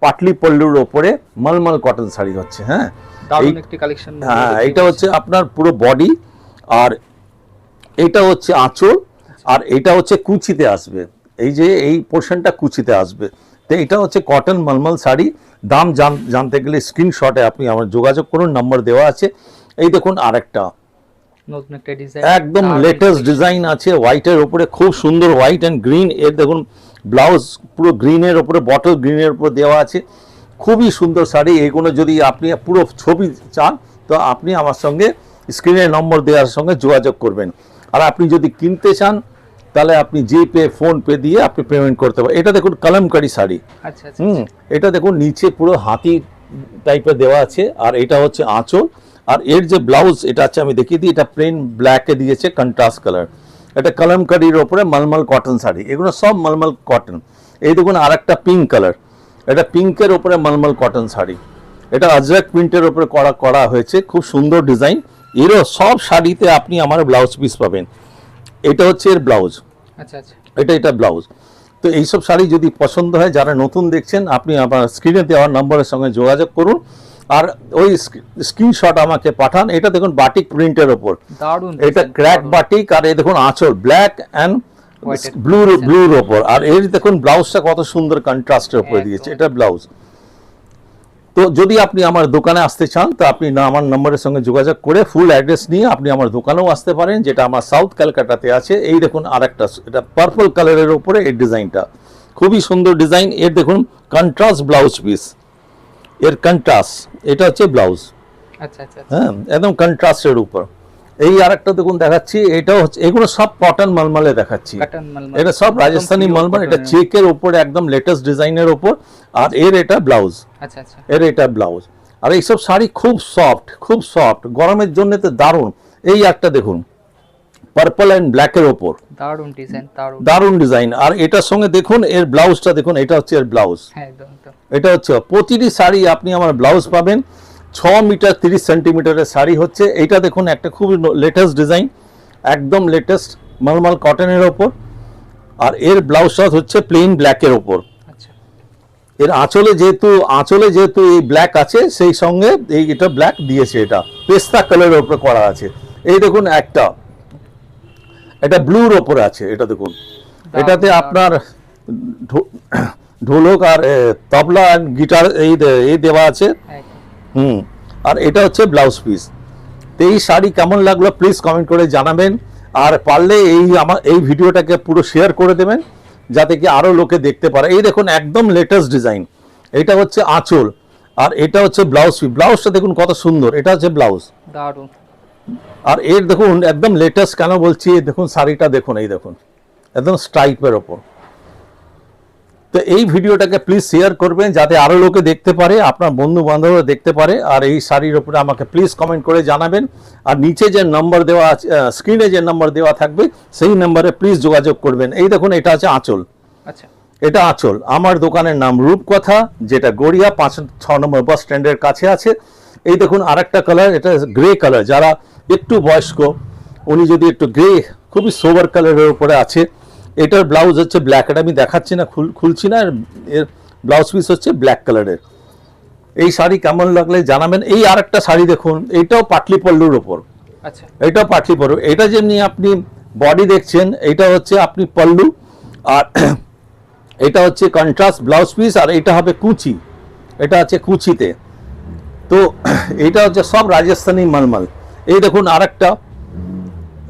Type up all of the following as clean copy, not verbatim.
পাটলি পল্লুর ওপরে মলমল কটন শাড়ি হচ্ছে। হ্যাঁ, দারুণ একটি কালেকশন। হ্যাঁ, এটা হচ্ছে আপনার পুরো বডি, আর এটা হচ্ছে আঁচল, আর এটা হচ্ছে কুচিতে আসবে, এই যে এই পোর্শনটা কুচিতে আসবে। তো এটা হচ্ছে কটন মলমল শাড়ি। দাম জানতে গেলে স্ক্রিনশটে আপনি আমার যোগাযোগ করুন, নম্বর দেওয়া আছে। এই দেখুন আরেকটা নতুন একটা ডিজাইন, একদম লেটেস্ট ডিজাইন আছে, হোয়াইটের উপরে খুব সুন্দর হোয়াইট অ্যান্ড গ্রিন। এর দেখুন ব্লাউজ পুরো গ্রিনের উপরে, বটল গ্রিনের উপরে দেওয়া আছে, খুবই সুন্দর শাড়ি। এগুলো যদি আপনি পুরো ছবি চান তো আপনি আমার সঙ্গে স্ক্রিনের নম্বর দেওয়ার সঙ্গে যোগাযোগ করবেন। আর আপনি যদি কিনতে চান তাহলে আপনি জিপে ফোন পে দিয়ে আপনি পেমেন্ট করতে পারেন। এটা দেখুন কলমকারি শাড়ি। আচ্ছা আচ্ছা। এটা দেখুন নিচে পুরো হাতি টাইপের দেওয়া আছে, আর এটা হচ্ছে আঁচল। আর এর যে ব্লাউজ এটা আছে আমি দেখিয়ে দিই, এটা প্লেন ব্ল্যাকে দিয়েছে কন্ট্রাস্ট কালার। এটা কলমকারির ওপরে মলমল কটন শাড়ি, এগুলো সব মলমল কটন। এই দেখুন আর একটা পিঙ্ক কালার, এটা পিঙ্কের ওপরে মলমল কটন শাড়ি। এটা আজরাক প্রিন্টের ওপরে করা হয়েছে, খুব সুন্দর ডিজাইন। এরও সব শাড়িতে আপনি আমার ব্লাউজ পিস পাবেন। এটা হচ্ছে এর ব্লাউজ। আচ্ছা আচ্ছা। এটা ব্লাউজ। তো এইসব শাড়ি যদি পছন্দ হয়, যারা নতুন দেখছেন, আপনি আমার স্ক্রিনে দেওয়ার নম্বরের সঙ্গে যোগাযোগ করুন, আর ওই স্ক্রিনশট আমাকে পাঠান। এটা দেখুন বাটিক প্রিন্টের ওপর, এটা ক্র্যাক বাটিক, আর এই দেখুন আঁচল ব্ল্যাক অ্যান্ড ব্লুর ওপর, আর এর দেখুন ব্লাউজটা কত সুন্দর কন্ট্রাস্টের উপরে দিয়েছে, এটা ব্লাউজ। তো যদি আপনি আমার দোকানে আসতে চান তো আপনি আমার নম্বরের সঙ্গে যোগাযোগ করে ফুল অ্যাড্রেস নিয়ে আপনি আমার দোকানেও আসতে পারেন, যেটা আমার সাউথ ক্যালকাটাতে আছে। এই দেখুন আরেকটা, এটা পার্পল কালারের উপরে এই ডিজাইনটা, খুবই সুন্দর ডিজাইন। এর দেখুন কন্ট্রাস্ট ব্লাউজ পিস, এর কন্ট্রাস্ট, এটা হচ্ছে ব্লাউজ। আচ্ছা আচ্ছা। হ্যাঁ, একদম কন্ট্রাস্টের উপর। এই আরেকটা দেখুন দেখাচ্ছি, এটাও হচ্ছে, এগুলো সব কটন মলমলে দেখাচ্ছি, এটা সব রাজস্থানী মলমল। এটা চেকের উপরে একদম লেটেস্ট ডিজাইনের উপর, আর এর এটা ব্লাউজ। আচ্ছা আচ্ছা। এর এটা ব্লাউজ। আর এইসব শাড়ি খুব সফট, খুব সফট, গরমের জন্য তো দারুণ। এই একটা দেখুন পার্পল অ্যান্ড ব্ল্যাকের ওপর, দারুণ ডিজাইন, দারুণ ডিজাইন। আর এটার সঙ্গে দেখুন এর ব্লাউজটা দেখুন, এটা হচ্ছে এর ব্লাউজ। হ্যাঁ একদম একদম। এটা হচ্ছে প্রতিটি শাড়ি আপনি আমার ব্লাউজ পাবেন। 6 মিটার 30 সেন্টিমিটারের শাড়ি হচ্ছে। এইটা দেখুন একটা খুব লেটেস্ট ডিজাইন, একদম লেটেস্ট মলমল কটনের ওপর, আর এর ব্লাউজটা হচ্ছে প্লেন ব্ল্যাকের ওপর। এর আঁচলে যেহেতু এই ব্ল্যাক আছে, সেই সঙ্গে এটা ব্ল্যাক দিয়েছে, এটা পেস্তা কালারের উপরে করা আছে। এই দেখুন একটা, এটা ব্লুর ওপরে আছে, এটা দেখুন। এটাতে আপনার ঢোলক আর তবলা আর গিটার এই দেওয়া আছে। আর এটা হচ্ছে ব্লাউজ পিস। তো এই শাড়ি কেমন লাগলো প্লিজ কমেন্ট করে জানাবেন, আর পারলে এই ভিডিওটাকে পুরো শেয়ার করে দেবেন যাতে কি আরো লোকে দেখতে পারে। এই দেখুন একদম লেটেস্ট ডিজাইন, এটা হচ্ছে আঁচল, আর এটা হচ্ছে ব্লাউজ পিস। ব্লাউজটা দেখুন কত সুন্দর, এটা হচ্ছে ব্লাউজ, দারুণ। আর এর দেখুন একদম লেটেস্ট কেন বলছি, দেখুন শাড়িটা দেখুন, এই দেখুন একদম স্ট্রাইপের ওপর। তো এই ভিডিওটাকে প্লিজ শেয়ার করবেন যাতে আরো লোকে দেখতে পারে, আপনার বন্ধু বান্ধবরা দেখতে পারে। আর এই শাড়ির উপরে আমাকে প্লিজ কমেন্ট করে জানাবেন, আর নিচে যে নম্বর দেওয়া আছে, স্ক্রিনে যে নম্বর দেওয়া থাকবে সেই নম্বরে প্লিজ যোগাযোগ করবেন। এই দেখুন এটা আছে আঁচল। আচ্ছা, এটা আঁচল। আমার দোকানের নাম রূপকথা, যেটা গড়িয়া 5-6 নম্বর বাস স্ট্যান্ডের কাছে আছে। এই দেখুন আরেকটা কালার, এটা গ্রে কালার। যারা একটু বয়স্ক উনি যদি একটু গ্রে, খুবই সোবার কালারের উপরে আছে। এটার ব্লাউজ হচ্ছে ব্ল্যাক, এটা আমি দেখাচ্ছি না, খুলছি না। এর ব্লাউজ পিস হচ্ছে ব্ল্যাক কালারের। এই শাড়ি কেমন লাগলে জানাবেন। এই আরেকটা শাড়ি দেখুন, এটাও পাটলি পল্লুর ওপর। আচ্ছা, এটাও পাটলি পল্লু। এটা যেমনি আপনি বডি দেখছেন, এটা হচ্ছে আপনি পল্লু, আর এটা হচ্ছে কন্ট্রাস্ট ব্লাউজ পিস, আর এটা হবে কুচি, এটা আছে কুচিতে। তো এটা হচ্ছে সব রাজস্থানী মলমল। এই দেখুন আরেকটা,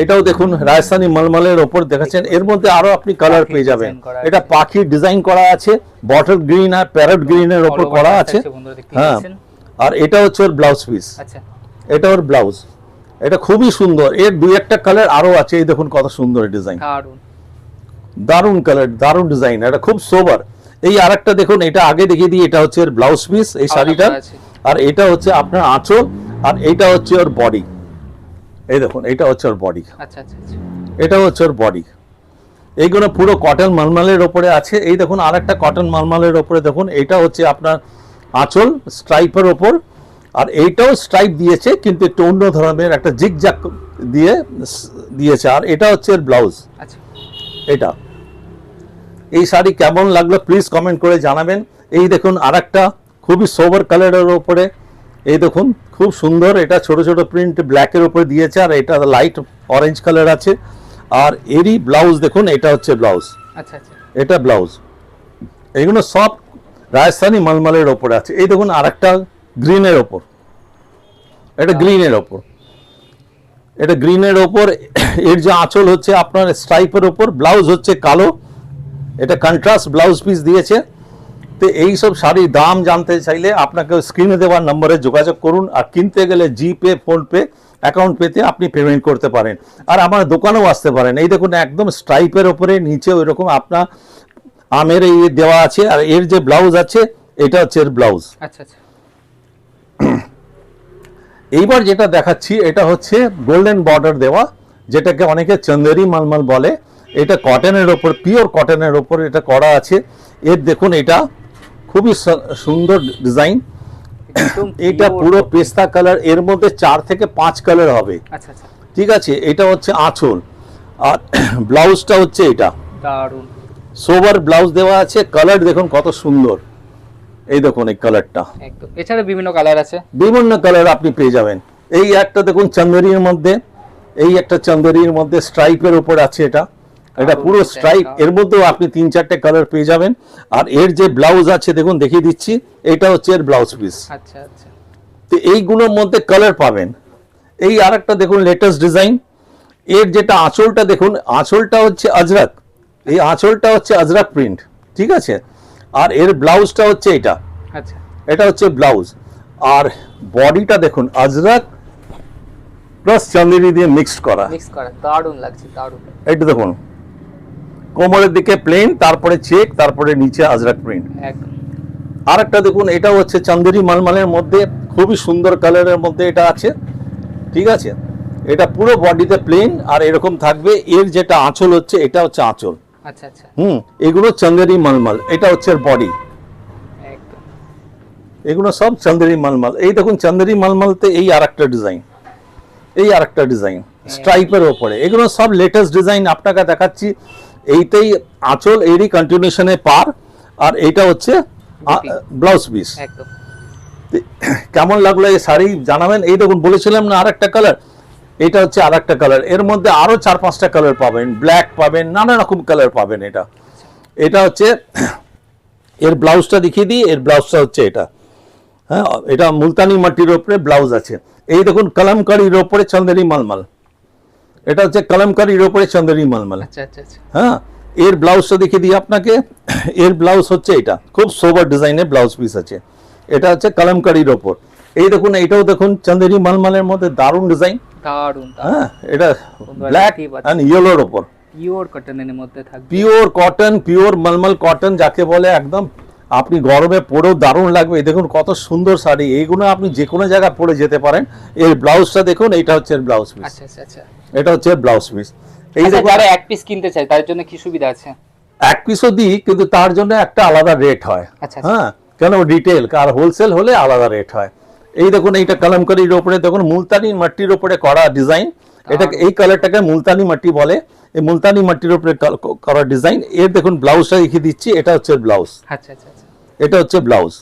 এটাও দেখুন রাজস্থানী মলমলের ওপর দেখাচ্ছেন। এর মধ্যে আরো আপনি কালার পেয়ে যাবেন। এটা পাখির ডিজাইন করা আছে, বটল গ্রিন আর প্যারট গ্রিনের ওপর করা আছে। হ্যাঁ, আর এটা হচ্ছে ওর ব্লাউজ পিস। আচ্ছা, এটা ওর ব্লাউজ। এটা খুবই সুন্দর। এর দুই একটা কালার আরো আছে। এই দেখুন কত সুন্দর ডিজাইন, দারুণ কালার, দারুণ ডিজাইন, এটা খুব সোবার। এই আরেকটা দেখুন, এটা আগে দেখিয়ে দিই, এটা হচ্ছে এর ব্লাউজ পিস এই শাড়িটা, আর এটা হচ্ছে আপনার আঁচল, আর এটা হচ্ছে ওর বডি। এই দেখুন এটা হচ্ছে ওর বডি। আচ্ছা আচ্ছা, এটা হচ্ছে ওর বডি। এইগুলো পুরো কটন মলমলের ওপরে আছে। এই দেখুন আরেকটা কটন মলমলের ওপরে দেখুন, এটা হচ্ছে আপনার আঁচল স্ট্রাইপের ওপর, আর এইটাও স্ট্রাইপ দিয়েছে কিন্তু একটু অন্য ধরনের, একটা জিগজ্যাগ দিয়েছে। আর এটা হচ্ছে এর ব্লাউজ। আচ্ছা, এটা। এই শাড়ি কেমন লাগলো প্লিজ কমেন্ট করে জানাবেন। এই দেখুন আরেকটা খুবই সোবার কালারের উপরে, এই দেখুন খুব সুন্দর, এটা ছোট ছোট প্রিন্ট ব্ল্যাকের উপরে দিয়েছে, আর এটা লাইট অরেঞ্জ কালার আছে। আর এরই ব্লাউজ দেখুন, এটা হচ্ছে ব্লাউজ, আচ্ছা আচ্ছা এটা ব্লাউজ। এগুলো সব রাজস্থানি মালমালের ওপরে আছে। এই দেখুন আরেকটা গ্রিনের ওপর, এটা গ্রিনের ওপর, এটা গ্রিনের ওপর। এর যে আঁচল হচ্ছে আপনার স্ট্রাইপের ওপর, ব্লাউজ হচ্ছে কালো, এটা কন্ট্রাস্ট ব্লাউজ পিস দিয়েছে। তো এই সব শাড়ির দাম জানতে চাইলে আপনাকে স্ক্রিনে দেওয়ার নম্বরে যোগাযোগ করুন, আর কিনতে গেলে জিপে, ফোনপে, অ্যাকাউন্ট পেতে আপনি পেমেন্ট করতে পারেন, আর আমার দোকানেও আসতে পারেন। এই দেখুন একদম স্ট্রাইপের ওপরে নিচে ওই রকম আপনার আমের এই দেওয়া আছে, আর এর যে ব্লাউজ আছে এটা হচ্ছে এর ব্লাউজ। আচ্ছা আচ্ছা এইবার যেটা দেখাচ্ছি এটা হচ্ছে গোল্ডেন বর্ডার দেওয়া, যেটাকে অনেকে চন্দেরি মালমাল বলে। এটা কটনের ওপর, পিওর কটনের ওপর এটা করা আছে। এর দেখুন এটা খুবই সুন্দর ডিজাইন, একদম এটা pure পুরো cotton। পেস্তা কালার, এর মধ্যে 4 থেকে 5 কালার হবে, আচ্ছা আচ্ছা ঠিক আছে। এটা হচ্ছে আঁচল, আর ব্লাউজটা হচ্ছে এটা দারুন। সোবার ব্লাউজ দেওয়া আছে। কালার দেখুন কত সুন্দর, এই দেখুন এই কালারটা, একদম। এছাড়া বিভিন্ন কালার আছে। বিভিন্ন কালার আপনি পেয়ে যাবেন। এই একটা দেখুন চন্দেরির মধ্যে, এই একটা চন্দেরির মধ্যে স্ট্রাইপের উপর আছে, এটা এটা পুরো স্ট্রাইপ, এর মধ্যেও আপনি 3-4টে কালার পেয়ে যাবেন। আর এর যে ব্লাউজ আছে দেখুন, দেখিয়ে দিচ্ছি, এটা হচ্ছে এর ব্লাউজ পিস। আচ্ছা আচ্ছা তো এইগুলোর মধ্যে কালার পাবেন। এই আরেকটা দেখুন লেটেস্ট ডিজাইন, এর যেটা আঁচলটা দেখুন, আঁচলটা হচ্ছে আজরাক, এই আঁচলটা হচ্ছে আজরাক প্রিন্ট, ঠিক আছে। আর এর ব্লাউজটা হচ্ছে এটা, আচ্ছা এটা হচ্ছে ব্লাউজ। আর বডিটা দেখুন আজরাক প্লাস চান্দেরি দিয়ে মিক্সড করা, মিক্স করা, দারুন লাগছে দারুন। এটা দেখুন কোমরের দিকে প্লেন, তারপরে চেক, তারপরে নিচে আজরাক প্রিন্ট। একদম আরেকটা দেখুন, এটা হচ্ছে চান্দেরি মালমালের মধ্যে খুবই সুন্দর কালারের মধ্যে এটা আছে, ঠিক আছে। এটা পুরো বডিতে প্লেন আর এরকম থাকবে। এর যেটা আঁচল হচ্ছে এটা হচ্ছে আঁচল, আচ্ছা আচ্ছা এগুলো চান্দেরি মালমাল, এটা হচ্ছে বডি, একদম এগুলো সব চান্দেরি মালমাল। এই দেখুন চান্দেরি মালমালতে এই আরেকটা ডিজাইন, এই আরেকটা ডিজাইন স্ট্রাইপের ওপরে, এগুলো সব লেটেস্ট ডিজাইন আপনাকে দেখাচ্ছি। এইটাই আঁচল, এরই কন্টিনিউশনে পার, আর এইটা হচ্ছে ব্লাউজ পিস। একদম কেমন লাগলো এই শাড়ি জানাবেন। এই দেখুন বলেছিলাম না আরেকটা কালার, এটা হচ্ছে আরেকটা কালার, এর মধ্যে আরো 4-5টা কালার পাবেন, ব্ল্যাক পাবেন, নানা রকম কালার পাবেন। এটা এটা হচ্ছে এর ব্লাউজটা দেখিয়ে দিই, এর ব্লাউজটা হচ্ছে এটা, হ্যাঁ, এটা মুলতানি মাটির ওপরে ব্লাউজ আছে। এই দেখুন কলমকারির ওপরে চন্দেরি মালমাল, এটা হচ্ছে কলমকারির ওপরে চন্দেরি মালমাল, আচ্ছা আচ্ছা আচ্ছা হ্যাঁ। এর ব্লাউজটা দেখিয়ে দিই আপনাকে, এর ব্লাউজ হচ্ছে এটা, খুব সোবার ডিজাইনের ব্লাউজ পিস আছে, এটা হচ্ছে কলমকারির ওপর। এই দেখুন এইটাও দেখুন চন্দেরি মালমালের মধ্যে দারুণ ডিজাইন, দারুন হ্যাঁ, এটা বন্ধুরা ব্ল্যাক দেখতেই পাচ্ছেন। অ্যান্ড ইয়েলোর ওপর, পিওর কটনের মধ্যে থাকবে। পিওর কটন, পিওর মালমাল কটন যাকে বলে, একদম আপনি গরমে পরেও দারুণ লাগবে। এই দেখুন কত সুন্দর শাড়ি, এইগুলো আপনি যে কোনো জায়গায় পরে যেতে পারেন। এর ব্লাউজটা দেখুন, এইটা হচ্ছে এর ব্লাউজ পিস, আচ্ছা আচ্ছা আচ্ছা এটা হচ্ছে ব্লাউজ পিস। এই আচ্ছা, দেখুন যারা এক পিস কিনতে চায় তার জন্য কি সুবিধা আছে? এক পিসও দিই, কিন্তু তার জন্য একটা আলাদা রেট হয়, আচ্ছা, আচ্ছা। হ্যাঁ, কেন রিটেল আর হোলসেল হলে আলাদা রেট হয়। এই দেখুন এইটা কলমকারির ওপরে দেখুন মুলতানি মাটির ওপরে করা ডিজাইন, এটা এই কালারটাকে মুলতানি মাটি বলে। এই মুলতানি মাটির উপরে করা ডিজাইন। এর দেখুন ব্লাউজটা দেখিয়ে দিচ্ছি, এটা হচ্ছে ব্লাউজ, আচ্ছা আচ্ছা আচ্ছা এটা হচ্ছে ব্লাউজ।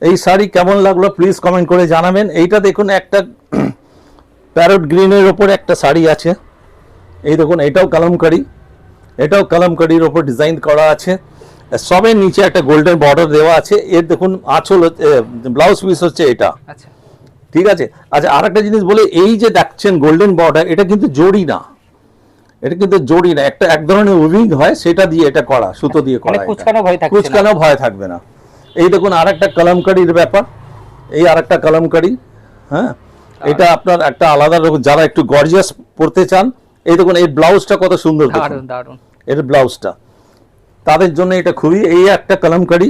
এই শাড়ি কেমন লাগলো প্লিজ কমেন্ট করে জানাবেন। এইটা দেখুন একটা প্যারট গ্রিনের ওপর একটা শাড়ি আছে, এই দেখুন এটাও কলমকারি, এটাও কলমকারির ওপর ডিজাইন করা আছে, সবের নিচে একটা গোল্ডেন বর্ডার দেওয়া আছে। এর দেখুন আঁচল, ব্লাউজ পিস হচ্ছে এটা, আচ্ছা ঠিক আছে। আচ্ছা আরেকটা জিনিস বলে, এই যে দেখছেন গোল্ডেন বর্ডার, এটা কিন্তু জড়ি না, এটা কিন্তু জড়ি না, একটা এক ধরনের উইভিং হয়, সেটা দিয়ে এটা করা, সুতো দিয়ে করা, মানে কুচকানো ভয় থাকছে না। কুচকানো ভয় থাকবে না। এই দেখুন আরেকটা কলমকারির ব্যাপার, এই আরেকটা কলমকারি, হ্যাঁ, এটা আপনার একটা আলাদা রকম, যারা একটু গর্জিয়াস পড়তে চান। এই দেখুন এই ব্লাউজটা কত সুন্দর, দেখুন দারুন দারুন এর ব্লাউজটা, তাদের জন্য এটা খুবই। এই একটা কলমকারি,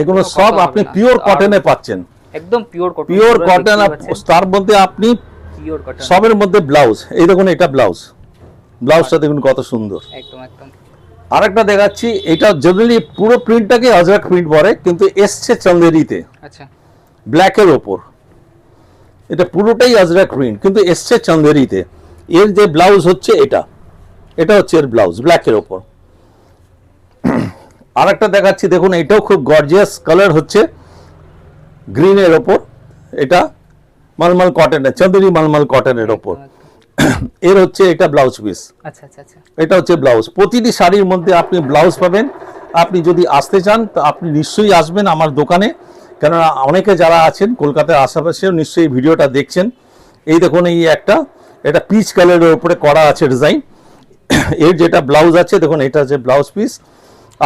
এগুলো কোনো সব কথা আপনি হবে না। পিওর কটনে পাচ্ছেন, একদম পিওর কটন, পিওর কটন। তার মধ্যে আপনি পিওর কটন সবের মধ্যে ব্লাউজ, এই দেখুন এটা ব্লাউজ, ব্লাউজটা দেখুন কত সুন্দর। একদম একদম আরেকটা দেখাচ্ছি, এটা জেনারেলি পুরো প্রিন্টটাকে আজরাক প্রিন্ট বলে, কিন্তু এসছে চন্দেরিতে, আচ্ছা ব্ল্যাকের ওপর, এটা পুরোটাই আজরাক প্রিন্ট কিন্তু এসছে চন্দেরিতে। এর যে ব্লাউজ হচ্ছে এটা, এটা হচ্ছে এর ব্লাউজ ব্ল্যাকের ওপর। আর একটা দেখাচ্ছি, দেখুন এটাও খুব গর্জিয়াস কালার হচ্ছে গ্রিনের ওপর, এটা মালমাল কটনের, চাঁদেরি মালমাল কটনের ওপর। এর হচ্ছে এটা ব্লাউজ পিস, আচ্ছা আচ্ছা আচ্ছা। এটা হচ্ছে ব্লাউজ। প্রতিটি শাড়ির মধ্যে আপনি ব্লাউজ পাবেন। আপনি যদি আসতে চান তো আপনি নিশ্চয়ই আসবেন আমার দোকানে, কেননা অনেকে যারা আছেন কলকাতার আশেপাশেও নিশ্চয়ই ভিডিওটা দেখছেন। এই দেখুন এই একটা, এটা পিচ কালারের উপরে করা আছে ডিজাইন। এর যেটা ব্লাউজ আছে দেখুন, এটা হচ্ছে ব্লাউজ পিস।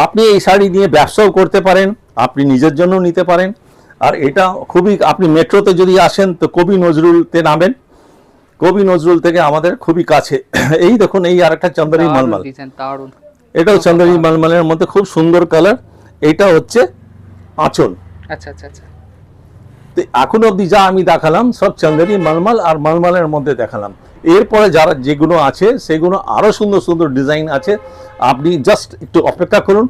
আপনি এই শাড়ি নিয়ে ব্যবসাও করতে পারেন, আপনি নিজের জন্য নিতে পারেন। আর এটা খুবই, আপনি মেট্রোতে যদি আসেন তো কবি নজরুলতে নামেন, কবি নজরুল থেকে আমাদের খুবই কাছে। এই দেখুন এই আরেকটা চান্দারি মালমাল, ডিজাইন দারুন। এটাও চান্দারি মালমালের মধ্যে খুব সুন্দর কালার। এটা হচ্ছে আঁচল। আচ্ছা আচ্ছা আচ্ছা। তো এখন অবধি যা আমি দেখালাম সব চান্দারি মালমাল আর মালমালের মধ্যে দেখালাম। এরপরে যারা যেগুলো আছে সেগুলো আরো সুন্দর সুন্দর ডিজাইন আছে, আপনি জাস্ট একটু অপেক্ষা করুন।